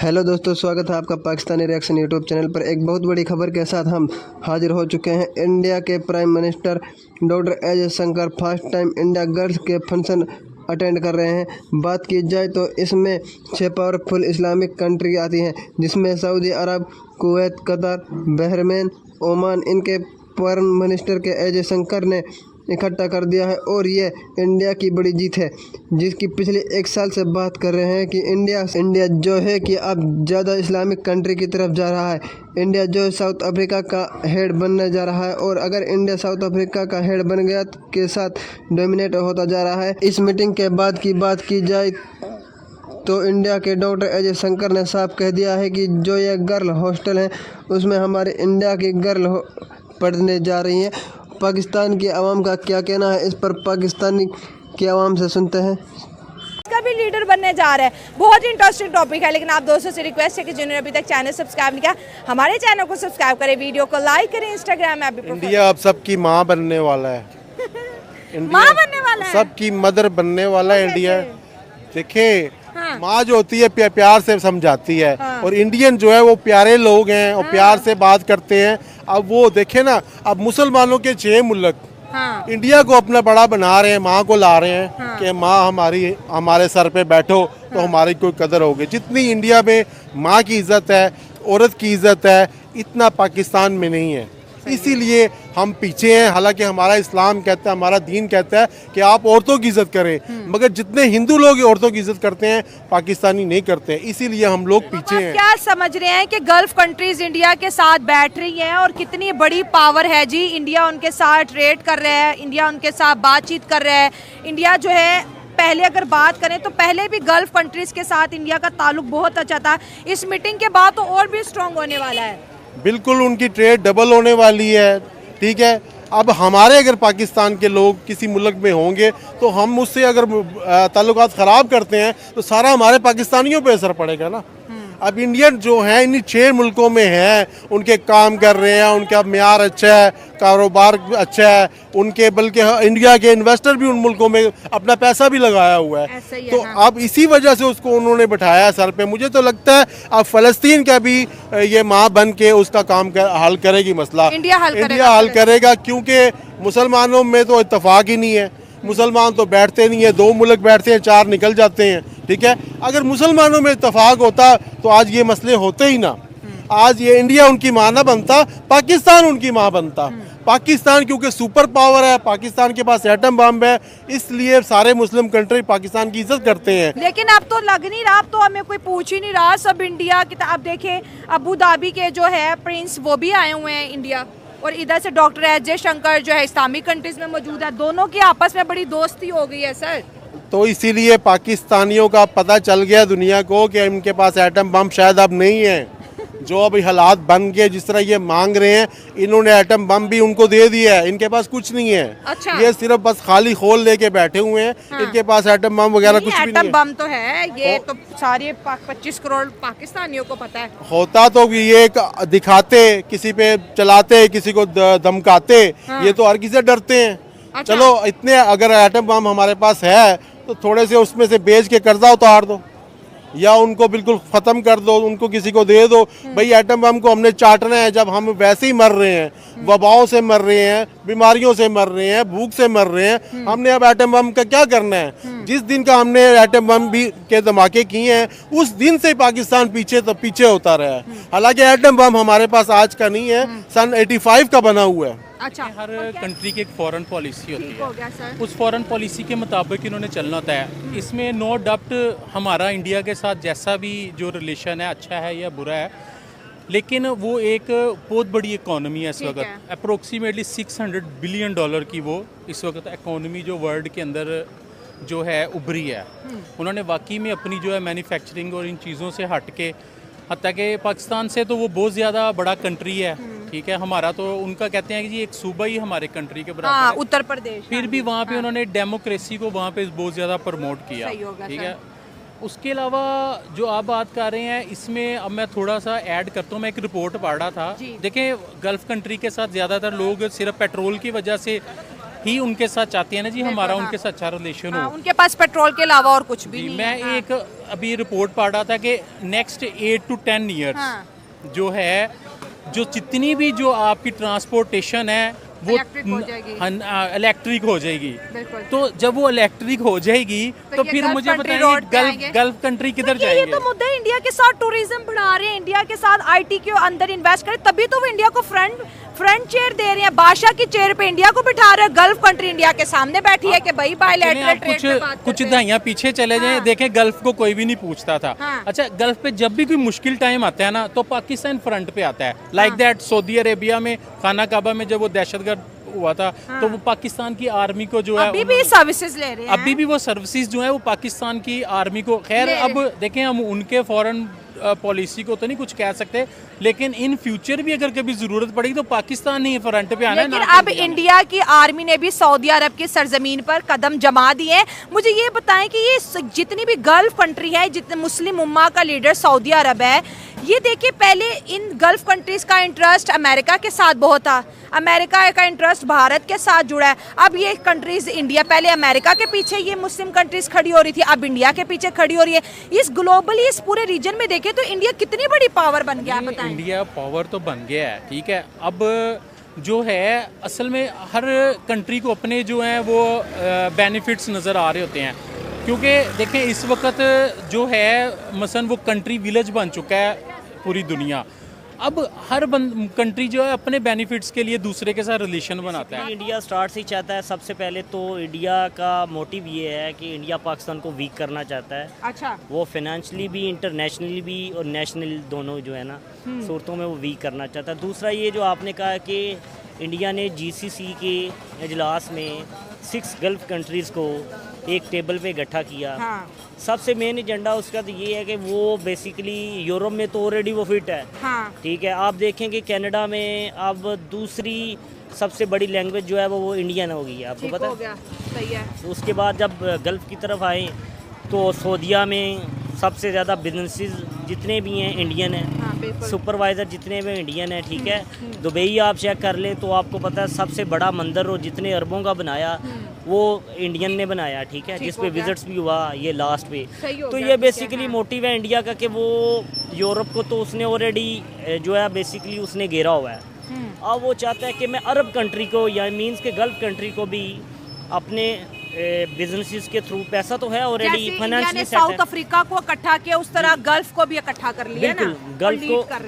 Hello दोस्तों, स्वागत है आपका पाकिस्तानी रिएक्शन यूट्यूब चैनल पर। एक बहुत बड़ी खबर के साथ हम हाजिर हो चुके हैं। इंडिया के prime minister doctor S Shankar first time India girls के फंक्शन अटेंड कर रहे हैं। बात की जाए तो इसमें 6 पावरफुल इस्लामिक कंट्री आती हैं, जिसमें सऊदी अरब, कुवैत, कतर, बहरीन, ओमान। इनके प्राइम मिनिस्टर के एस शंकर ने इकट्ठा कर दिया है और ये इंडिया की बड़ी जीत है, जिसकी पिछले 1 साल से बात कर रहे हैं कि इंडिया जो है कि अब ज़्यादा इस्लामिक कंट्री की तरफ जा रहा है। इंडिया जो साउथ अफ्रीका का हेड बनने जा रहा है और अगर इंडिया साउथ अफ्रीका का हेड बन गया के साथ डोमिनेट होता जा रहा है। इस मीटिंग के बाद की बात की जाए तो इंडिया के डॉक्टर एस शंकर ने साफ कह दिया है कि जो ये गर्ल हॉस्टल है उसमें हमारे इंडिया की गर्ल पढ़ने जा रही हैं। पाकिस्तान की आवाम का क्या कहना है इस पर, पाकिस्तानी की आवाम से सुनते हैं। का भी लीडर बनने जा रहा है। बहुत ही इंटरेस्टिंग टॉपिक है, लेकिन आप दोस्तों से रिक्वेस्ट है कि जिन्होंने अभी तक चैनल सब्सक्राइब नहीं किया, हमारे चैनल को सब्सक्राइब करें, वीडियो को लाइक करें, इंस्टाग्राम ऐप भी। इंडिया अब सबकी माँ बनने वाला है। माँ बनने वाला है, सबकी मदर बनने वाला है इंडिया। देखिए, माँ जो होती है प्यार से समझाती है, और इंडियन जो है वो प्यारे लोग हैं और प्यार से बात करते हैं। अब वो देखे ना, अब मुसलमानों के 6 मुल्क इंडिया को अपना बड़ा बना रहे हैं, माँ को ला रहे हैं कि माँ हमारे सर पे बैठो तो हमारी कोई कदर होगी। जितनी इंडिया में माँ की इज्जत है, औरत की इज्जत है, इतना पाकिस्तान में नहीं है। इसीलिए हम पीछे हैं। हालांकि हमारा इस्लाम कहता है, हमारा दीन कहता है कि आप औरतों की इज्जत करें, मगर जितने हिंदू लोग औरतों की इज्जत करते हैं पाकिस्तानी नहीं करते हैं। इसीलिए हम लोग पीछे हैं। क्या समझ रहे हैं कि गल्फ कंट्रीज इंडिया के साथ बैठ रही हैं और कितनी बड़ी पावर है जी। इंडिया उनके साथ ट्रेड कर रहा है, इंडिया उनके साथ बातचीत कर रहा है। इंडिया जो है, पहले अगर बात करें तो पहले भी गल्फ कंट्रीज के साथ इंडिया का ताल्लुक बहुत अच्छा था। इस मीटिंग के बाद तो और भी स्ट्रांग होने वाला है। बिल्कुल, उनकी ट्रेड डबल होने वाली है। ठीक है, अब हमारे अगर पाकिस्तान के लोग किसी मुल्क में होंगे तो हम उससे अगर ताल्लुकात ख़राब करते हैं तो सारा हमारे पाकिस्तानियों पे असर पड़ेगा ना। अब इंडियन जो हैं इन 6 मुल्कों में हैं, उनके काम कर रहे हैं, उनका म्यार अच्छा है, कारोबार अच्छा है उनके, बल्कि इंडिया के इन्वेस्टर भी उन मुल्कों में अपना पैसा भी लगाया हुआ है। तो अब इसी वजह से उसको उन्होंने बैठाया सर पे। मुझे तो लगता है अब फ़लस्तीन का भी ये माँ बन के उसका काम हल करेगी मसला। इंडिया हल करेगा, क्योंकि मुसलमानों में तो इत्तेफाक ही नहीं है। मुसलमान तो बैठते नहीं है, 2 मुल्क बैठते हैं, 4 निकल जाते हैं। ठीक है, अगर मुसलमानों में इत्तेफाक होता तो आज ये मसले होते ही ना। आज ये इंडिया उनकी माँ ना बनता, पाकिस्तान उनकी माँ बनता। पाकिस्तान क्योंकि सुपर पावर है, पाकिस्तान के पास एटम बम है, इसलिए सारे मुस्लिम कंट्री पाकिस्तान की इज्जत करते हैं। लेकिन अब तो लग नहीं रहा, अब तो हमें कोई पूछ ही नहीं रहा, सब इंडिया की। अब देखें, अबू धाबी के जो है प्रिंस वो भी आए हुए हैं इंडिया, और इधर से डॉक्टर एस शंकर जो है इस्लामिक कंट्रीज में मौजूद है। दोनों की आपस में बड़ी दोस्ती हो गई है सर। तो इसीलिए पाकिस्तानियों का पता चल गया दुनिया को कि इनके पास एटम बम शायद अब नहीं है। जो अभी हालात बन गए, जिस तरह ये मांग रहे हैं, इन्होंने एटम बम भी उनको दे दिया है। इनके पास कुछ नहीं है। अच्छा। ये सिर्फ बस खाली खोल लेके बैठे हुए हैं। इनके पास एटम बम वगैरह कुछ भी नहीं है। एटम बम तो है, ये तो सारे 25 करोड़ पाकिस्तानियों को पता है। होता तो ये दिखाते, किसी पे चलाते, किसी को धमकाते, ये तो हर किसी से डरते हैं। अच्छा। चलो, इतने अगर एटम बम हमारे पास है तो थोड़े से उसमें से बेच के कर्जा उतार दो, या उनको बिल्कुल ख़त्म कर दो, उनको किसी को दे दो। भाई एटम बम को हमने चाटना है, जब हम वैसे ही मर रहे हैं, वबाओं से मर रहे हैं, बीमारियों से मर रहे हैं, भूख से मर रहे हैं, हमने अब एटम बम का क्या करना है। जिस दिन का हमने एटम बम भी के धमाके किए हैं, उस दिन से पाकिस्तान पीछे होता रहा है। हालांकि एटम बम हमारे पास आज का नहीं है, सन 85 का बना हुआ है। अच्छा। हर कंट्री की एक फॉरेन पॉलिसी होती है, उस फॉरेन पॉलिसी के मुताबिक इन्होंने चलना होता है। इसमें नो डाउट हमारा इंडिया के साथ जैसा भी जो रिलेशन है, अच्छा है या बुरा है, लेकिन वो एक बहुत बड़ी इकोनॉमी है इस वक्त। अप्रोक्सीमेटली $600 बिलियन की वो इस वक्त इकोनॉमी जो वर्ल्ड के अंदर जो है उभरी है। उन्होंने वाकई में अपनी जो है मैन्युफैक्चरिंग और इन चीज़ों से हट के, हत्या के पाकिस्तान से तो वो बहुत ज़्यादा बड़ा कंट्री है। ठीक है, हमारा तो उनका कहते हैं कि जी एक सूबा ही हमारे कंट्री के बराबर है, उत्तर प्रदेश। फिर भी वहाँ पे उन्होंने डेमोक्रेसी को वहाँ पे बहुत ज़्यादा प्रमोट किया। ठीक है, उसके अलावा जो आप बात कर रहे हैं, इसमें अब मैं थोड़ा सा ऐड करता हूँ। मैं एक रिपोर्ट पढ़ रहा था। देखें, गल्फ कंट्री के साथ ज़्यादातर लोग सिर्फ पेट्रोल की वजह से ही उनके साथ चाहती है ना जी, हमारा उनके साथ अच्छा रिलेशन हो। उनके पास पेट्रोल के अलावा और कुछ भी जी, नहीं मैं है। एक अभी रिपोर्ट पढ़ रहा था कि नेक्स्ट 8 to 10 ईयर्स जो है, जो जितनी भी जो आपकी ट्रांसपोर्टेशन है वो इलेक्ट्रिक हो जाएगी। इलेक्ट्रिक हो जाएगी। बिल्कुल। तो जब वो इलेक्ट्रिक हो जाएगी तो ये फिर गल्फ मुझे कंट्री रोड पे आएंगे। बताइए गल्फ कंट्री किधर ये जाएंगे? तो मुद्दा है, इंडिया के साथ टूरिज्म बढ़ा रहे हैं, इंडिया के साथ आईटी के अंदर इन्वेस्ट करें, तभी तो वो इंडिया को फ्रंट चेयर दे रहे हैं। बादशाह की चेयर पे इंडिया को बिठा रहे हैं, गल्फ कंट्री इंडिया के सामने बैठी है कि भाई बायलैटरल आप ट्रेड पे बात कुछ करते हैं। दहाइयाँ पीछे चले जाएं, देखें गल्फ को कोई भी नहीं पूछता था। हाँ। अच्छा, गल्फ पे जब भी कोई मुश्किल टाइम आता है ना तो पाकिस्तान फ्रंट पे आता है। लाइक दैट सऊदी अरेबिया में खाना काबा में जब वो दहशतगर्द हुआ था तो वो पाकिस्तान की आर्मी को जो है अभी भी सर्विसेज ले रहे हैं। अभी भी वो सर्विसेज जो है वो पाकिस्तान की आर्मी को, खैर ले अब देखें हम उनके फॉरेन पॉलिसी को तो नहीं कुछ कह सकते, लेकिन इन फ्यूचर भी अगर कभी जरूरत पड़ेगी तो पाकिस्तान ही फ्रंट पे आना है। लेकिन अब इंडिया की आर्मी ने भी सऊदी अरब की सरजमीन पर कदम जमा दिए हैं। मुझे ये बताएं कि ये जितनी भी गल्फ कंट्री है, जितने मुस्लिम उम्मा का लीडर सऊदी अरब है, ये देखिए पहले इन गल्फ कंट्रीज का इंटरेस्ट अमेरिका के साथ बहुत था, अमेरिका का इंटरेस्ट भारत के साथ जुड़ा है। अब ये कंट्रीज इंडिया, पहले अमेरिका के पीछे ये मुस्लिम कंट्रीज खड़ी हो रही थी, अब इंडिया के पीछे खड़ी हो रही है। इस ग्लोबली इस पूरे रीजन में देखें तो इंडिया कितनी बड़ी पावर बन गया, बताएं। इंडिया पावर तो बन गया है, ठीक है। अब जो है असल में हर कंट्री को अपने जो हैं वो बेनिफिट्स नज़र आ रहे होते हैं, क्योंकि देखें इस वक्त जो है मसलन वो कंट्री विलेज बन चुका है पूरी दुनिया। अब हर कंट्री जो है अपने बेनिफिट्स के लिए दूसरे के साथ रिलेशन बनाता है। इंडिया स्टार्ट से ही चाहता है, सबसे पहले तो इंडिया का मोटिव ये है कि इंडिया पाकिस्तान को वीक करना चाहता है। अच्छा, वो फाइनेंशियली भी, इंटरनेशनली भी और नेशनल दोनों जो है ना सूरतों में वो वीक करना चाहता है। दूसरा ये जो आपने कहा कि इंडिया ने जीसीसी के इजलास में 6 गल्फ कंट्रीज़ को एक टेबल पे इकट्ठा किया। हाँ। सबसे मेन एजेंडा उसका तो ये है कि वो बेसिकली यूरोप में तो ऑलरेडी वो फिट है, हाँ। ठीक है। आप देखेंगे कनाडा में अब दूसरी सबसे बड़ी लैंग्वेज जो है वो इंडियन हो गई है, आपको ठीक पता हो है। गया, सही है। उसके बाद जब गल्फ़ की तरफ आए तो सऊदीया में सबसे ज़्यादा बिजनेसेस जितने भी हैं इंडियन हैं, हाँ, बिल्कुल। सुपरवाइज़र जितने भी इंडियन हैं, ठीक है। दुबई आप चेक कर लें तो आपको पता है सबसे बड़ा मंदिर और जितने अरबों का बनाया वो इंडियन ने बनाया, ठीक है, ठीक जिस हो पे गया। विजिट्स भी हुआ ये लास्ट पे। सही हो तो गया, ये ठीक है, बेसिकली हाँ। मोटिव है इंडिया का कि वो यूरोप को तो उसने ऑलरेडी जो है बेसिकली उसने घेरा हुआ है। अब वो चाहता है कि मैं अरब कंट्री को या मींस के गल्फ कंट्री को भी अपने बिजनेसेस के थ्रू, पैसा तो है ऑलरेडी, जैसे इंडिया फाइनेंशियली ने सेट है। साउथ अफ्रीका को इकट्ठा किया, उस तरह गल्फ को भी इकट्ठा कर लिया ना, बिल्कुल,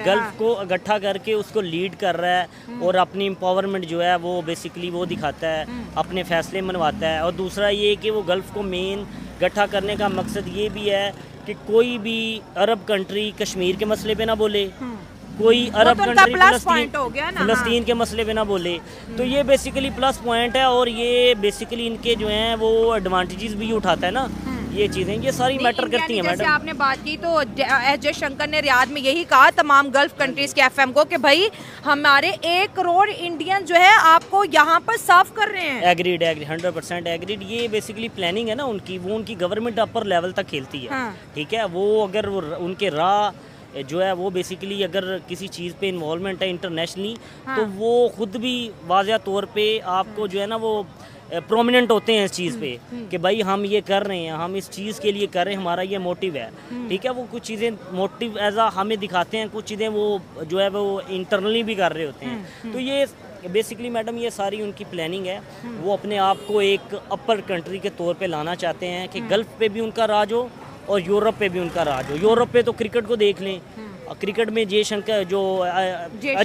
गल्फ को इकट्ठा करके उसको लीड कर रहा है और अपनी एम्पावरमेंट जो है वो बेसिकली वो दिखाता है, अपने फैसले मनवाता है। और दूसरा ये कि वो गल्फ को मेन इकट्ठा करने का मकसद ये भी है कि कोई भी अरब कंट्री कश्मीर के मसले पे ना बोले, कोई अरब तो उनका कंट्री प्लस पॉइंट हो गया ना, हाँ। फ़लस्तीन के मसले पे ना बोले। तो ये बेसिकली प्लस पॉइंट है और ये बेसिकली इनके जो हैं वो एडवांटेजेस भी उठाता है ना, ये चीज़ें ये सारी नहीं, मैटर इंडिया करती ने हैं जैसे मैडम। आपने बात की तो एस जयशंकर ने रियाद में यही कहा तमाम गल्फ कंट्रीज के एफएम को कि भाई हमारे 1 करोड़ इंडियन जो है आपको यहाँ पर सर्व कर रहे हैं। Agreed 100% agreed. ये बेसिकली प्लानिंग है ना उनकी, वो उनकी गवर्नमेंट अपर लेवल तक खेलती है, हाँ। ठीक है। वो अगर वो उनके राह जो है वो बेसिकली अगर किसी चीज़ पे इन्वॉल्वमेंट है इंटरनेशनली, तो वो खुद भी वाज़ह तौर पे आपको जो है ना वो प्रोमिनेंट होते हैं इस चीज़ पे कि भाई हम ये कर रहे हैं, हम इस चीज़ के लिए कर रहे हैं, हमारा ये मोटिव है, ठीक है। वो कुछ चीज़ें मोटिव एज आ हमें दिखाते हैं, कुछ चीज़ें वो जो है वो इंटरनली भी कर रहे होते हैं। तो ये बेसिकली मैडम ये सारी उनकी प्लानिंग है। वो अपने आप को एक अपर कंट्री के तौर पे लाना चाहते हैं कि गल्फ़ पे भी उनका राज हो और यूरोप पे भी उनका राज हो। यूरोप पे तो क्रिकेट को देख लें, क्रिकेट में जयशंकर जो जय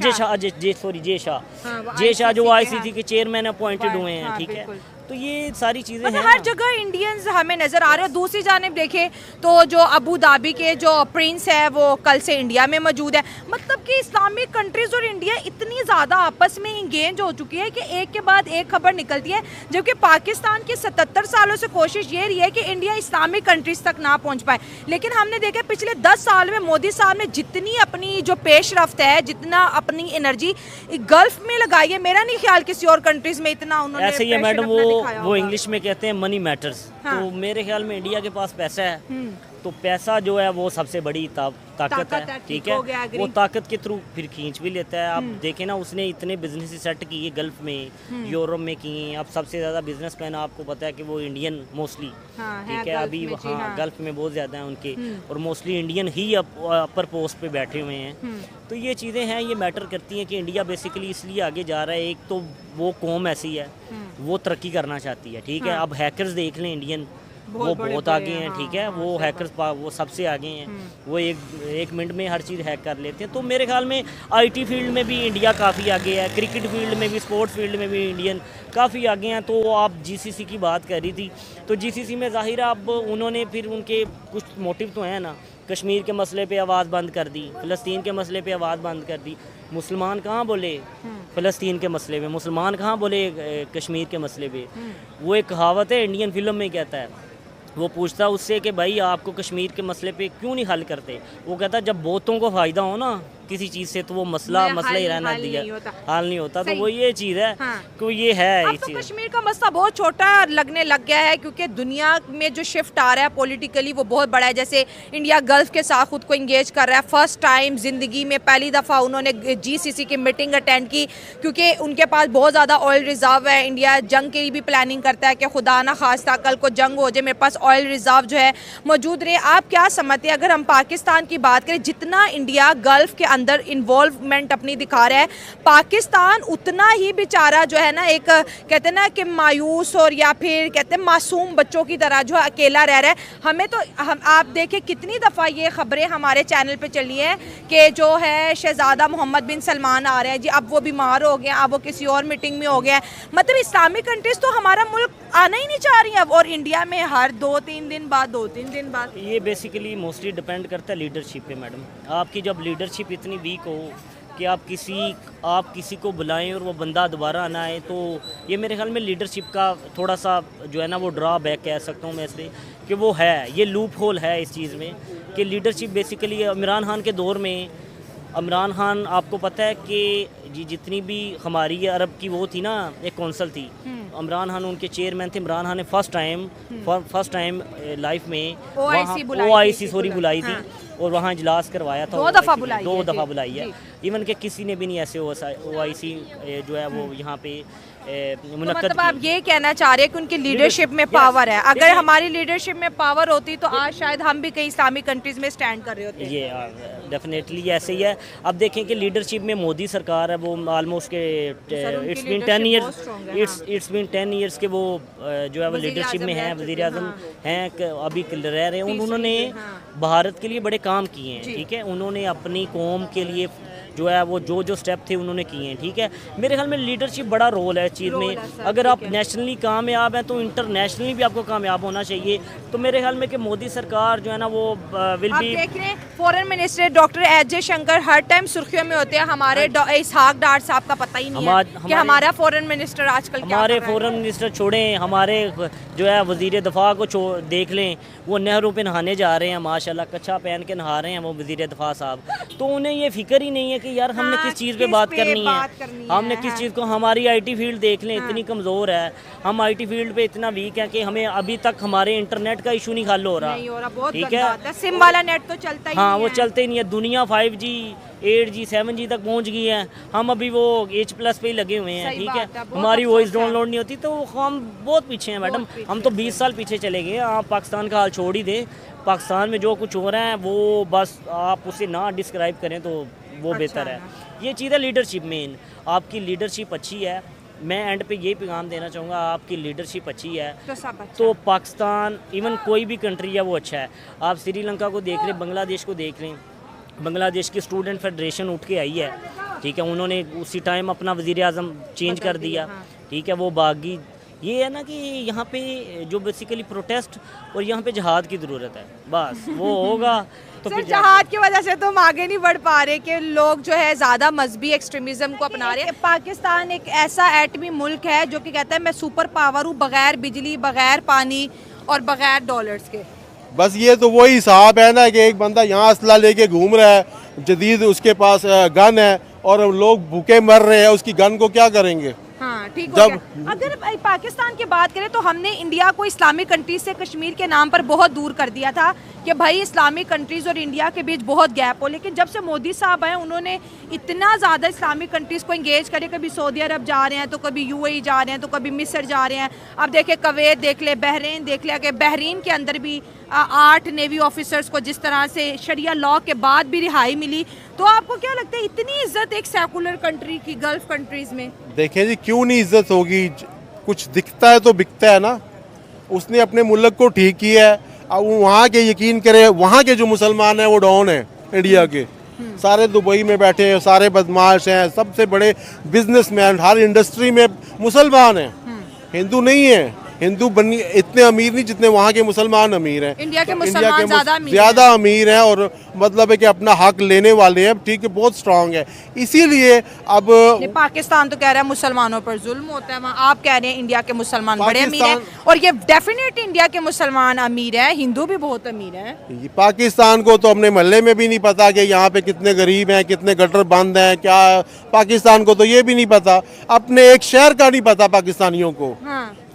शाह जो आईसीसी के चेयरमैन अपॉइंटेड हुए हैं, ठीक है। तो ये सारी चीज़ें हैं हर जगह इंडियंस हमें नजर आ रहे हैं। दूसरी जानिब देखें तो जो अबू धाबी के जो प्रिंस है वो कल से इंडिया में मौजूद है। मतलब कि इस्लामिक कंट्रीज और इंडिया इतनी ज़्यादा आपस में इंगेज हो चुकी है कि एक के बाद एक खबर निकलती है, जबकि पाकिस्तान की 77 सालों से कोशिश ये रही है कि इंडिया इस्लामिक कंट्रीज तक ना पहुँच पाए। लेकिन हमने देखा पिछले 10 साल में मोदी साहब ने जितनी अपनी जो पेशरफ्त है, जितना अपनी एनर्जी गल्फ में लगाई है, मेरा नहीं ख्याल किसी और कंट्रीज में इतना उन्होंने ऐसे ही है मैडम। प्रेशर अपना दिखाया वो होगा। इंग्लिश में कहते हैं मनी मैटर्स। हाँ। तो मेरे ख्याल में इंडिया के पास पैसा है, तो पैसा जो है वो सबसे बड़ी ताकत है, ठीक है। हो गया, वो ताकत के थ्रू फिर खींच भी लेता है। आप देखें ना, उसने इतने बिजनेस सेट किए गल्फ में, यूरोप में किए। अब सबसे ज़्यादा बिजनेसमैन आपको पता है कि वो इंडियन मोस्टली, ठीक है, अभी हाँ गल्फ में बहुत ज़्यादा हैं उनके, और मोस्टली इंडियन ही अपर पोस्ट पे बैठे हुए हैं। तो ये चीज़ें हैं, ये मैटर करती हैं कि इंडिया बेसिकली इसलिए आगे जा रहा है। एक तो वो कौम ऐसी है, वो तरक्की करना चाहती है, ठीक है। अब हैकर्स देख लें, इंडियन वो बहुत आगे हैं, ठीक है। वो हैकर्स वो सबसे आगे हैं, वो एक मिनट में हर चीज़ हैक कर लेते हैं। तो मेरे ख्याल में आईटी फील्ड में भी इंडिया काफ़ी आगे है, क्रिकेट फील्ड में भी, स्पोर्ट्स फील्ड में भी इंडियन काफ़ी आगे हैं। तो आप जीसीसी की बात कर रही थी, तो जीसीसी में ज़ाहिर है अब उन्होंने फिर उनके कुछ मोटिव तो हैं ना, कश्मीर के मसले पे आवाज़ बंद कर दी, फ़लस्तीन के मसले पे आवाज़ बंद कर दी। मुसलमान कहाँ बोले फ़लस्तीन के मसले पे, मुसलमान कहाँ बोले कश्मीर के मसले पे। वो एक कहावत है, इंडियन फिल्म में कहता है, वो पूछता उससे कि भाई आपको कश्मीर के मसले पे क्यों नहीं हल करते। वो कहता जब बहुतों को फ़ायदा हो ना किसी चीज़ से, तो वो मसला ही रहना दिया, हाल नहीं होता। तो वो ये चीज़ है कि ये है। अब तो कश्मीर का मसला बहुत छोटा लगने लग गया है, क्योंकि दुनिया में जो शिफ्ट आ रहा है पॉलिटिकली वो बहुत बड़ा है। जैसे इंडिया गल्फ के साथ खुद को इंगेज कर रहा है। फर्स्ट टाइम ज़िंदगी में पहली दफ़ा उन्होंने जीसीसी की मीटिंग अटेंड की, क्योंकि उनके पास बहुत ज़्यादा ऑयल रिजर्व है। इंडिया जंग के लिए भी प्लानिंग करता है कि खुदा ना खास्ता कल को जंग हो जाए, मेरे पास ऑयल रिजर्व जो है मौजूद रहे। आप क्या समझते हैं, अगर हम पाकिस्तान की बात करें, जितना इंडिया गल्फ के अंदर इन्वॉल्वमेंट अपनी दिखा रहा है, पाकिस्तान उतना ही बेचारा जो है ना, एक कहते हैं ना कि मायूस और या फिर कहते हैं मासूम बच्चों की तरह जो अकेला रह रहा है। हमें तो आप देखें कितनी दफ़ा ये खबरें हमारे चैनल पे चली हैं कि जो है शहजादा मोहम्मद बिन सलमान आ रहे हैं जी, अब वो बीमार हो गए, अब वो किसी और मीटिंग में हो गया। मतलब इस्लामिक कंट्रीज़ तो हमारा मुल्क आना ही नहीं चाह रही है अब, और इंडिया में हर 2-3 दिन बाद ये बेसिकली मोस्टली डिपेंड करता है लीडरशिप पे मैडम। आपकी जब लीडरशिप इतनी वीक हो कि आप किसी को बुलाएं और वो बंदा दोबारा आना है, तो ये मेरे ख्याल में लीडरशिप का थोड़ा सा जो है ना वो ड्रा बैक कह सकता हूँ मैं इससे, कि वो है, ये लूप होल है इस चीज़ में कि लीडरशिप बेसिकली इमरान खान के दौर में, इमरान खान आपको पता है कि जितनी भी हमारी अरब की वो थी ना, एक कौंसल थी, इमरान खान उनके चेयरमैन थे। इमरान खान ने फर्स्ट टाइम लाइफ में OIC बुलाई थी और वहाँ इजलास करवाया था। 2 दफ़ा बुलाई है। इवन के किसी ने भी नहीं ऐसे OIC जो है वो यहाँ पे मतलब आप ये कहना चाह रहे हैं कि उनकी लीडरशिप में पावर है। अगर हमारी लीडरशिप में पावर होती तो आज शायद हम भी कई इस्लामिक कंट्रीज में स्टैंड कर रहे होते। ये डेफिनेटली ऐसे ही है। अब देखें कि लीडरशिप में मोदी सरकार है, वो आलमोस्ट के इट्स बीन 10 ईयर्स के वो जो है वो लीडरशिप में है, वज़ीर आज़म हैं, अभी रह रहे हैं। उन्होंने भारत के लिए बड़े काम किए हैं, ठीक है। उन्होंने अपनी कौम के लिए जो है वो जो स्टेप थे उन्होंने किए हैं, ठीक है। मेरे ख्याल में लीडरशिप बड़ा रोल है इस चीज़ में। अगर आप नेशनली कामयाब हैं तो इंटरनेशनली भी आपको कामयाब होना चाहिए। तो मेरे ख्याल में कि मोदी सरकार जो है ना वो विल बी। देख रहे हैं foreign minister doctor S Jaishankar हर टाइम सुर्खियों में होते हैं। हमारे इसहाक डार साहब का पता ही नहीं है कि हमारा फॉरेन मिनिस्टर आजकल हमारे फॉरेन मिनिस्टर छोड़ें, हमारे जो है वज़ीर दफ़ा को देख लें, वो नहरों पे नहाने जा रहे हैं माशाल्लाह, कच्छा पहन के नहा रहे हैं वो वज़ीर दफ़ा साहब। तो उन्हें ये फिक्र ही नहीं है कि यार हमने किस चीज़ पे बात करनी है, हमने किस चीज़ को। हमारी आईटी फील्ड देख लें, इतनी कमज़ोर है, हम आईटी फील्ड पे इतना वीक है कि हमें अभी तक हमारे इंटरनेट का इशू नहीं हल हो रहा, ठीक है। सिम वाला नेट तो चलता ही हाँ, वो चलते ही नहीं है। दुनिया 5G 8G 7G तक पहुंच गई है, हम अभी वो H+ पे ही लगे हुए हैं, ठीक है। हमारी वॉइस डाउनलोड नहीं होती, तो हम बहुत पीछे हैं मैडम। हम तो 20 साल पीछे चले गए। आप पाकिस्तान का हाल छोड़ ही दें, पाकिस्तान में जो कुछ हो रहा है वो बस आप उसे ना डिस्क्राइब करें तो वो बेहतर है। ये चीज़ है लीडरशिप मेन। आपकी लीडरशिप अच्छी है, मैं एंड पे ये पैगाम देना चाहूँगा, आपकी लीडरशिप अच्छी है तो पाकिस्तान, इवन कोई भी कंट्री है वो अच्छा है। आप श्रीलंका को देख लें, बांग्लादेश को देख लें। बांग्लादेश की स्टूडेंट फेडरेशन उठ के आई है, ठीक है। उन्होंने उसी टाइम अपना वज़ीर आज़म चेंज कर दिया, ठीक है। वो बागी ये है ना कि यहाँ पे जो बेसिकली प्रोटेस्ट और यहाँ पे जहाद की ज़रूरत है, बस वो होगा तो फिर जहाद की वजह से तो हम आगे नहीं बढ़ पा रहे कि लोग जो है ज़्यादा मजहबी एक्सट्रीमिज्म को अपना रहे हैं। पाकिस्तान एक ऐसा एटमी मुल्क है जो कि कहता है मैं सुपर पावर हूँ, बगैर बिजली, बगैर पानी और बगैर डॉलर्स के। बस ये तो वही हिसाब है ना कि एक बंदा यहाँ असला लेके घूम रहा है, जदीद उसके पास गन है और लोग भूखे मर रहे हैं, उसकी गन को क्या करेंगे। हाँ, ठीक हो गया। अगर पाकिस्तान की बात करें तो हमने इंडिया को इस्लामिक कंट्रीज से कश्मीर के नाम पर बहुत दूर कर दिया था कि भाई इस्लामिक कंट्रीज़ और इंडिया के बीच बहुत गैप हो, लेकिन जब से मोदी साहब आए उन्होंने इतना ज़्यादा इस्लामिक कंट्रीज़ को इंगेज करे, कभी सऊदी अरब जा रहे हैं तो कभी यूएई जा रहे हैं तो कभी मिस्र जा रहे हैं। अब देखे कुवैत देख ले, बहरीन देख लिया कि बहरीन के अंदर भी 8 नेवी ऑफिसर्स को जिस तरह से शरिया लॉ के बाद भी रिहाई मिली। तो आपको क्या लगता है इतनी इज्जत एक सेकुलर कंट्री की गल्फ कंट्रीज़ में? देखें जी, क्यों नहीं इज्जत होगी, कुछ दिखता है तो बिकता है ना। उसने अपने मुल्क को ठीक किया है। अब वहाँ के यकीन करें, वहाँ के जो मुसलमान हैं वो डॉन हैं इंडिया के, सारे दुबई में बैठे हैं, सारे बदमाश हैं, सबसे बड़े बिजनेसमैन हर इंडस्ट्री में मुसलमान हैं, हिंदू नहीं है। हिंदू बनी इतने अमीर नहीं जितने वहाँ के मुसलमान अमीर हैं। इंडिया के मुसलमान ज़्यादा अमीर हैं और मतलब है कि अपना हक लेने वाले हैं, ठीक है, बहुत स्ट्रांग है। इसीलिए अब पाकिस्तान तो कह रहा है मुसलमानों पर जुल्म होता है, वहाँ आप कह रहे हैं इंडिया के मुसलमान बड़े अमीर हैं, और ये डेफिनेट इंडिया के मुसलमान अमीर हैं, हिंदू भी बहुत अमीर हैं। पाकिस्तान को तो अपने मोहल्ले में भी नहीं पता कि यहाँ पे कितने गरीब हैं, कितने गटर बंद हैं, क्या पाकिस्तान को तो ये भी नहीं पता, अपने एक शहर का नहीं पता पाकिस्तानियों को।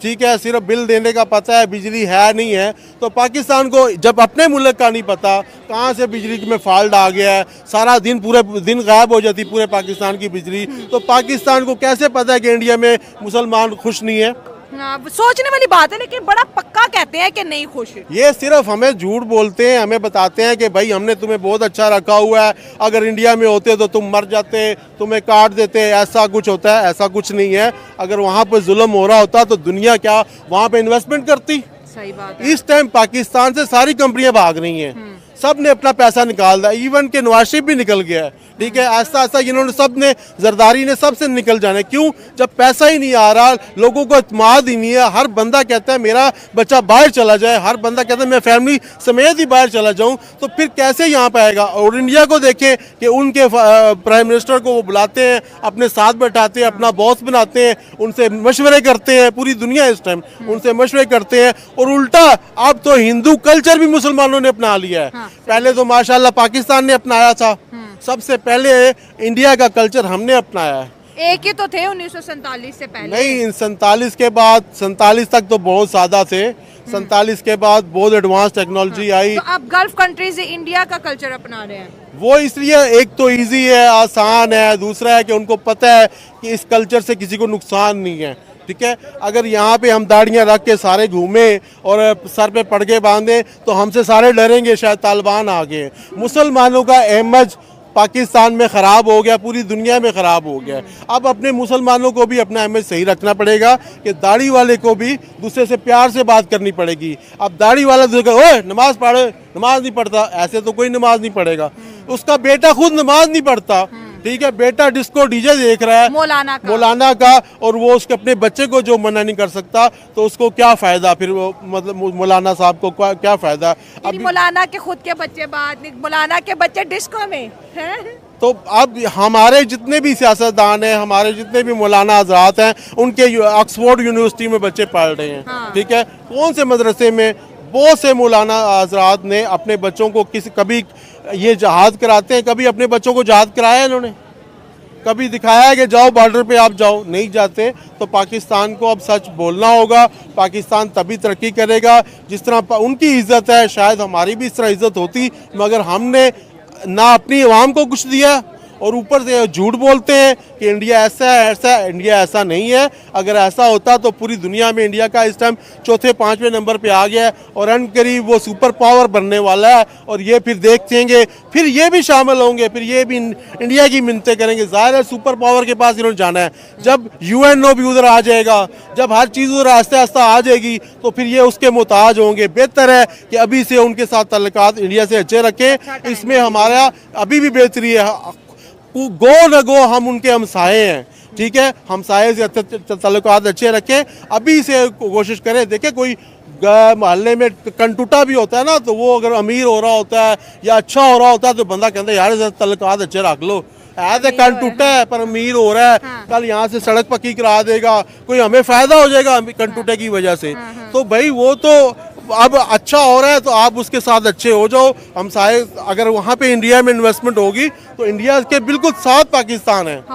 ठीक है, सिर्फ बिल देने का पता है, बिजली है नहीं है। तो पाकिस्तान को जब अपने मुल्क का नहीं पता कहाँ से बिजली में फॉल्ट आ गया है, सारा दिन पूरे दिन गायब हो जाती पूरे पाकिस्तान की बिजली, तो पाकिस्तान को कैसे पता है कि इंडिया में मुसलमान खुश नहीं है? सोचने वाली बात है, लेकिन बड़ा पक्का कहते हैं कि नहीं खुश। ये सिर्फ हमें झूठ बोलते हैं, हमें बताते हैं कि भाई हमने तुम्हें बहुत अच्छा रखा हुआ है, अगर इंडिया में होते तो तुम मर जाते, तुम्हें काट देते, ऐसा कुछ होता है। ऐसा कुछ नहीं है। अगर वहाँ पर जुल्म हो रहा होता तो दुनिया क्या वहाँ पे इन्वेस्टमेंट करती? सही बात है। इस टाइम पाकिस्तान से सारी कंपनियां भाग रही हैं, सब ने अपना पैसा निकाल दिया, इवन के नवाज शरीफ भी निकल गया है। ठीक है, ऐसा ऐसा इन्होंने सब ने, जरदारी ने सबसे निकल जाना है। क्यों? जब पैसा ही नहीं आ रहा, लोगों को इत्मीनान ही नहीं है। हर बंदा कहता है मेरा बच्चा बाहर चला जाए, हर बंदा कहता है मैं फैमिली समेत ही बाहर चला जाऊं, तो फिर कैसे यहाँ पे आएगा? और इंडिया को देखें कि उनके प्राइम मिनिस्टर को वो बुलाते हैं, अपने साथ बैठाते हैं, अपना बॉस बनाते हैं, उनसे मशवरे करते हैं, पूरी दुनिया इस टाइम उनसे मशवरे करते हैं। और उल्टा अब तो हिंदू कल्चर भी मुसलमानों ने अपना लिया है। पहले तो माशाल्लाह पाकिस्तान ने अपनाया था, सबसे पहले इंडिया का कल्चर हमने अपनाया है। एक ही तो थे 1947 से पहले। नहीं, 47 के बाद, 47 तक तो बहुत सादा थे, 47 के बाद बहुत एडवांस टेक्नोलॉजी आई। तो अब गल्फ कंट्रीज इंडिया का कल्चर अपना रहे हैं। वो इसलिए एक तो इजी है, आसान है, दूसरा है कि उनको पता है कि इस कल्चर से किसी को नुकसान नहीं है। ठीक है, अगर यहाँ पे हम दाढ़ियाँ रख के सारे घूमे और सर पे पड़के बांधे तो हमसे सारे डरेंगे, शायद तालिबान आ गए। मुसलमानों का इमेज पाकिस्तान में ख़राब हो गया, पूरी दुनिया में ख़राब हो गया। अब अपने मुसलमानों को भी अपना इमेज सही रखना पड़ेगा कि दाढ़ी वाले को भी दूसरे से प्यार से बात करनी पड़ेगी। अब दाढ़ी वाला दूसरे को ओए नमाज पढ़े, नमाज नहीं पढ़ता, ऐसे तो कोई नमाज नहीं पढ़ेगा। उसका बेटा खुद नमाज नहीं पढ़ता, ठीक है, बेटा डिस्को डीजे देख रहा है मौलाना का, और वो उसके अपने बच्चे को जो मना नहीं कर सकता, तो उसको क्या फायदा? फिर वो मतलब मौलाना साहब को क्या फायदा? अब मौलाना के खुद के बच्चे बात नहीं, मौलाना के बच्चे डिस्को में हैं। तो अब हमारे जितने भी सियासतदान हैं, हमारे जितने भी मौलाना हजरात हैं, उनके ऑक्सफोर्ड यूनिवर्सिटी में बच्चे पढ़ रहे हैं। हाँ। ठीक है, कौन से मदरसे में बहुत से मौलाना हजरात ने अपने बच्चों को कभी ये जहाद कराते हैं, कभी अपने बच्चों को जहाद कराया है इन्होंने? कभी दिखाया है कि जाओ बॉर्डर पे आप जाओ? नहीं जाते। तो पाकिस्तान को अब सच बोलना होगा, पाकिस्तान तभी तरक्की करेगा जिस तरह उनकी इज्जत है, शायद हमारी भी इस तरह इज्जत होती, मगर हमने ना अपनी आवाम को कुछ दिया और ऊपर से झूठ बोलते हैं कि इंडिया ऐसा है, ऐसा है। इंडिया ऐसा नहीं है। अगर ऐसा होता तो पूरी दुनिया में इंडिया का इस टाइम 4-5वें नंबर पे आ गया है और अनकरीब वो सुपर पावर बनने वाला है। और ये फिर देखेंगे, फिर ये भी शामिल होंगे, फिर ये भी इंडिया की मिन्नतें करेंगे। ज़ाहिर है सुपर पावर के पास इन्होंने जाना है। जब UNO भी उधर आ जाएगा, जब हर चीज़ उधर आहिस्ता आहिस्ता आ जाएगी, तो फिर ये उसके मुताज होंगे। बेहतर है कि अभी से उनके साथ ताल्लुकात इंडिया से अच्छे रखें। इसमें हमारा अभी भी बेहतरी है। गो न गो हम उनके हमसाए हैं, ठीक है, हमसाए से ताल्लुकात अच्छे रखें। अभी से कोशिश करें। देखें, कोई मोहल्ले में कंटूटा भी होता है ना, तो वो अगर अमीर हो रहा होता है या अच्छा हो रहा होता है तो बंदा कहता है यार इसे ताल्लुकात अच्छे रख लो। ऐसे कंटूटा है पर अमीर हो रहा है, कल यहाँ से सड़क पक्की करा देगा, कोई हमें फायदा हो जाएगा कंटूटे की वजह से। तो भाई वो तो अब अच्छा हो रहा है तो आप उसके साथ अच्छे हो जाओ। हम सारे अगर वहाँ पे इंडिया में इन्वेस्टमेंट होगी तो इंडिया के बिल्कुल साथ पाकिस्तान है, तो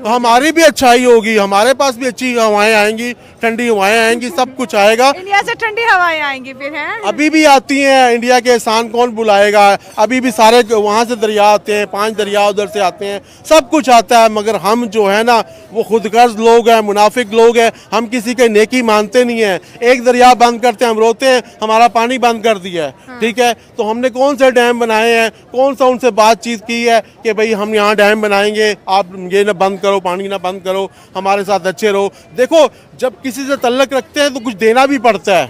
हमारी भी अच्छाई होगी, हमारे पास भी अच्छी हवाएं आएंगी, ठंडी हवाएं आएंगी, सब कुछ आएगा। इंडिया से ठंडी हवाएं आएंगी फिर हैं? अभी भी आती हैं, इंडिया के एहसान कौन बुलाएगा। अभी भी सारे वहाँ से दरिया आते हैं, 5 दरिया उधर से आते हैं, सब कुछ आता है। मगर हम जो है ना वो खुदगर्ज लोग हैं, मुनाफिक लोग हैं, हम किसी के नेकी मानते नहीं हैं। एक दरिया बंद करते हैं हम रोते हैं हमारा पानी बंद कर दिया है, ठीक है। तो हमने कौन से डैम बनाए हैं, कौन सा उनसे बातचीत की है कि भाई हम यहाँ डैम बनाएंगे, आप ये ना बंद करो, पानी ना बंद करो, हमारे साथ अच्छे रहो। देखो जब किसी से तल्लक रखते हैं तो कुछ देना भी पड़ता है,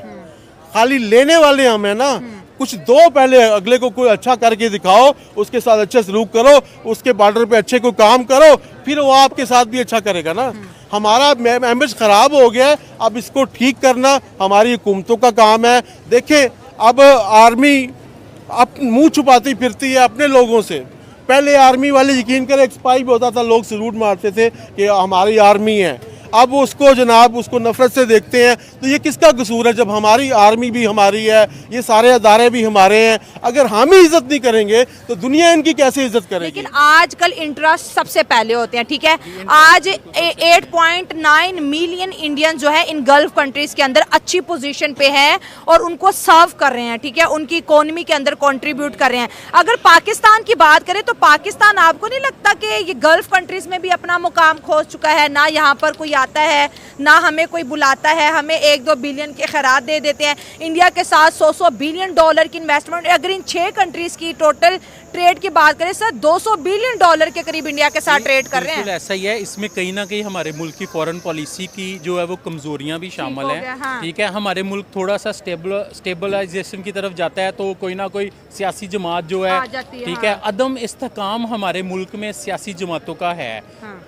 खाली लेने वाले हम है ना। कुछ दो, पहले अगले को कोई अच्छा करके दिखाओ, उसके साथ अच्छे सलूक करो, उसके बॉर्डर पे अच्छे कोई काम करो, फिर वो आपके साथ भी अच्छा करेगा ना। हमारा इमेज खराब हो गया है, अब इसको ठीक करना हमारी हुकूमतों का काम है। देखें अब आर्मी अब मुंह छुपाती फिरती है अपने लोगों से। पहले आर्मी वाले यकीन करें एक सिपाही भी होता था, लोग सलूट मारते थे कि हमारी आर्मी है। अब उसको जनाब उसको नफरत से देखते हैं। तो ये किसका कसूर है जब हमारी आर्मी भी हमारी है, ये सारे अदारे भी हमारे हैं। अगर हम ही इज्जत नहीं करेंगे तो दुनिया इनकी कैसे इज्जत करेगी। लेकिन आजकल इंटरेस्ट सबसे पहले होते हैं, ठीक है। आज 8.9 मिलियन इंडियन जो है इन गल्फ कंट्रीज के अंदर अच्छी पोजीशन पे हैं और उनको सर्व कर रहे हैं, ठीक है, उनकी इकोनॉमी के अंदर कंट्रीब्यूट कर रहे हैं। अगर पाकिस्तान की बात करें तो पाकिस्तान, आपको नहीं लगता कि ये गल्फ कंट्रीज में भी अपना मुकाम खो चुका है? ना यहाँ पर कोई आता है, ना हमें कोई बुलाता है, हमें 1-2 बिलियन के खैरात दे देते हैं। इंडिया के साथ 100 बिलियन डॉलर की इन्वेस्टमेंट, अगर इन 6 कंट्रीज की टोटल ट्रेड की बात करें सर, 200 बिलियन डॉलर के करीब इंडिया के साथ ट्रेड कर रहे हैं। ऐसा ही है, इसमें कहीं ना कहीं हमारे मुल्क की फॉरेन पॉलिसी की जो है वो कमजोरियां भी शामिल हैं, हाँ। ठीक है। हमारे मुल्क थोड़ा सा स्टेबलाइजेशन की तरफ जाता है तो कोई ना कोई सियासी जमात जो है, ठीक है, अदम इस्तेहकाम हमारे मुल्क में सियासी जमातों का है,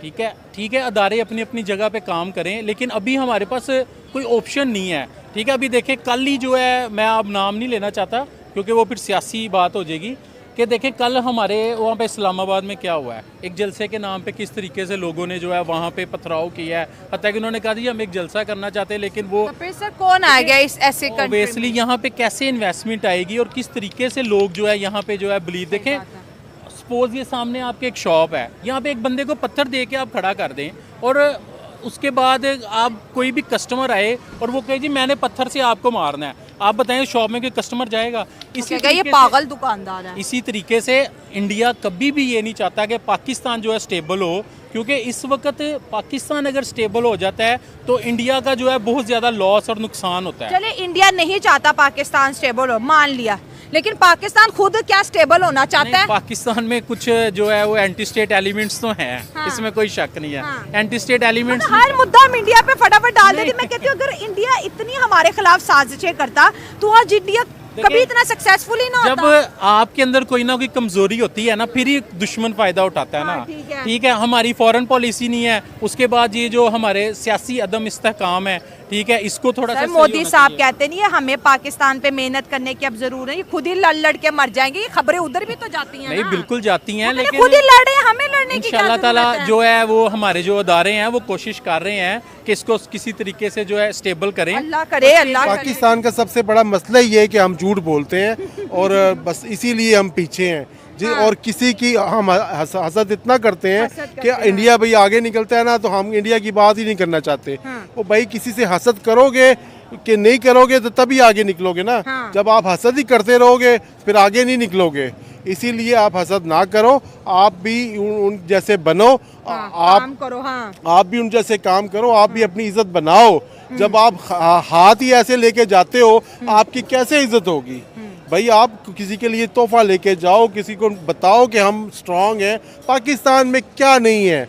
ठीक है, ठीक है। अदारे अपनी अपनी जगह पे काम करें, लेकिन अभी हमारे पास कोई ऑप्शन नहीं है, ठीक है। अभी देखें कल ही जो है, मैं अब नाम नहीं लेना चाहता क्योंकि वो फिर सियासी बात हो जाएगी, कि देखें कल हमारे वहाँ पे इस्लामाबाद में क्या हुआ है। एक जलसे के नाम पे किस तरीके से लोगों ने जो है वहाँ पे पथराव किया है, हत्या कि उन्होंने कहा जी हम एक जलसा करना चाहते हैं, लेकिन वो तो फिर सर कौन आएगा इस ऐसे कंट्री में? ऑब्वियसली यहाँ पे कैसे इन्वेस्टमेंट आएगी और किस तरीके से लोग जो है यहाँ पे जो है बिलीव। देखें सपोज ये सामने आपके एक शॉप है, यहाँ पे एक बंदे को पत्थर दे के आप खड़ा कर दें और उसके बाद आप कोई भी कस्टमर आए और वो कहे जी मैंने पत्थर से आपको मारना है, आप बताएं शॉप में कोई कस्टमर जाएगा? इसी ये पागल दुकानदार है। इसी तरीके से इंडिया कभी भी ये नहीं चाहता कि पाकिस्तान जो है स्टेबल हो, क्योंकि इस वक्त पाकिस्तान अगर स्टेबल हो जाता है तो इंडिया का जो है बहुत ज़्यादा लॉस और नुकसान होता है। चलिए इंडिया नहीं चाहता पाकिस्तान स्टेबल हो, मान लिया, लेकिन पाकिस्तान खुद क्या स्टेबल होना चाहता है? पाकिस्तान में कुछ जो है वो एंटी स्टेट एलिमेंट्स तो हैं, हाँ। इसमें कोई शक नहीं है, हाँ। एंटी स्टेट एलिमेंट्स हर मुद्दा हम इंडिया पे फटाफट डाल देती। मैं कहती हूँ अगर इंडिया इतनी हमारे खिलाफ साजिशें करता तो आज इंडिया कभी इतना सक्सेसफुल ही ना होता। जब आपके अंदर कोई ना कोई कमजोरी होती है ना, फिर ही दुश्मन फायदा उठाता है ना, ठीक है। हमारी फॉरेन पॉलिसी नहीं है, उसके बाद ये जो हमारे सियासी अदम इस्तेहकाम है, ठीक है, इसको थोड़ा सा मोदी साहब कहते नहीं है हमें पाकिस्तान पे मेहनत करने की अब जरूरत है, ये खुद ही लड़ के मर जाएंगे। ये खबरें उधर भी तो जाती हैं नहीं ना? बिल्कुल जाती हैं, लेकिन खुद ही लड़े, हमें लड़ने की इंशाल्लाह ताला जो है वो हमारे जो अदारे हैं वो कोशिश कर रहे हैं कि इसको किसी तरीके से जो है स्टेबल करें। अल्लाह करे, अल्लाह करे। पाकिस्तान का सबसे बड़ा मसला ये है कि हम झूठ बोलते हैं और बस इसीलिए हम पीछे हैं जी। हाँ। और किसी की हम हसद इतना करते हैं कि इंडिया भाई आगे निकलता है ना तो हम इंडिया की बात ही नहीं करना चाहते। हाँ। वो भाई किसी से हसद करोगे कि नहीं करोगे तो तभी आगे निकलोगे ना। हाँ। जब आप हसद ही करते रहोगे फिर आगे नहीं निकलोगे, इसीलिए आप हसद ना करो, आप भी उन जैसे बनो। हाँ, आप काम करो, हाँ। आप भी उन जैसे काम करो, आप भी अपनी इज्जत बनाओ। जब आप हाथ ही ऐसे लेके जाते हो आपकी कैसे इज्जत होगी भाई? आप किसी के लिए तोहफा लेके जाओ, किसी को बताओ कि हम स्ट्रांग हैं। पाकिस्तान में क्या नहीं है,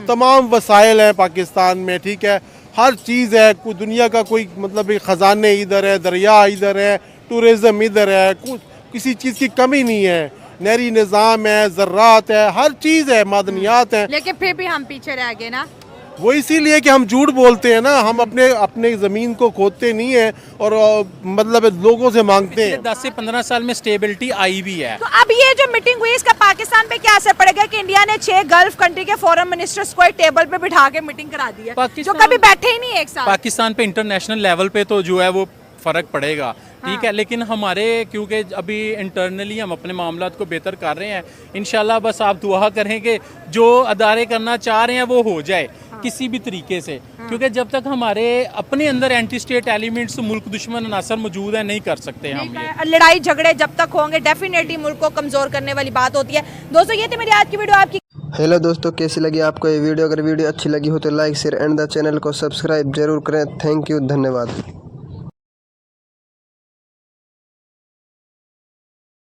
तमाम वसाइल हैं पाकिस्तान में, ठीक है, हर चीज़ है। कोई दुनिया का कोई मतलब खजाने इधर है, दरिया इधर है, टूरिज्म इधर है, किसी चीज़ की कमी नहीं है। नहरी निज़ाम है, ज़रात है, हर चीज़ है, मादनियात है। लेकिन फिर भी हम पीछे रह गए ना। वो इसीलिए कि हम झूठ बोलते हैं ना, हम अपने ज़मीन को खोदते नहीं है और मतलब लोगों से मांगते हैं। 10 से 15 साल में स्टेबिलिटी आई भी है। तो अब ये जो मीटिंग हुई इसका पाकिस्तान पे क्या असर पड़ेगा कि इंडिया ने 6 गल्फ कंट्री के फॉरेन मिनिस्टर्स को एक टेबल पे बिठा के मीटिंग करा दी है, जो कभी बैठे ही नहीं एक साथ? पाकिस्तान पे इंटरनेशनल लेवल पे तो जो है वो फ़र्क पड़ेगा, ठीक है। लेकिन हमारे क्योंकि अभी इंटरनली हम अपने मामलात को बेहतर कर रहे हैं, इंशाल्लाह बस आप दुआ करें कि जो अदारे करना चाह रहे हैं वो हो जाए किसी भी तरीके से, क्योंकि जब तक हमारे अपने अंदर एंटी स्टेट एलिमेंट्स, मुल्क दुश्मन अनासर मौजूद है, नहीं कर सकते हम ये। लड़ाई झगड़े जब तक होंगे डेफिनेटली मुल्क को कमज़ोर करने वाली बात होती है। दोस्तों ये थी मेरी आज की वीडियो आपकी। हेलो दोस्तों, कैसी लगी आपको ये वीडियो? अगर वीडियो अच्छी लगी हो तो like share and the channel को सब्सक्राइब जरूर करें। थैंक यू, धन्यवाद।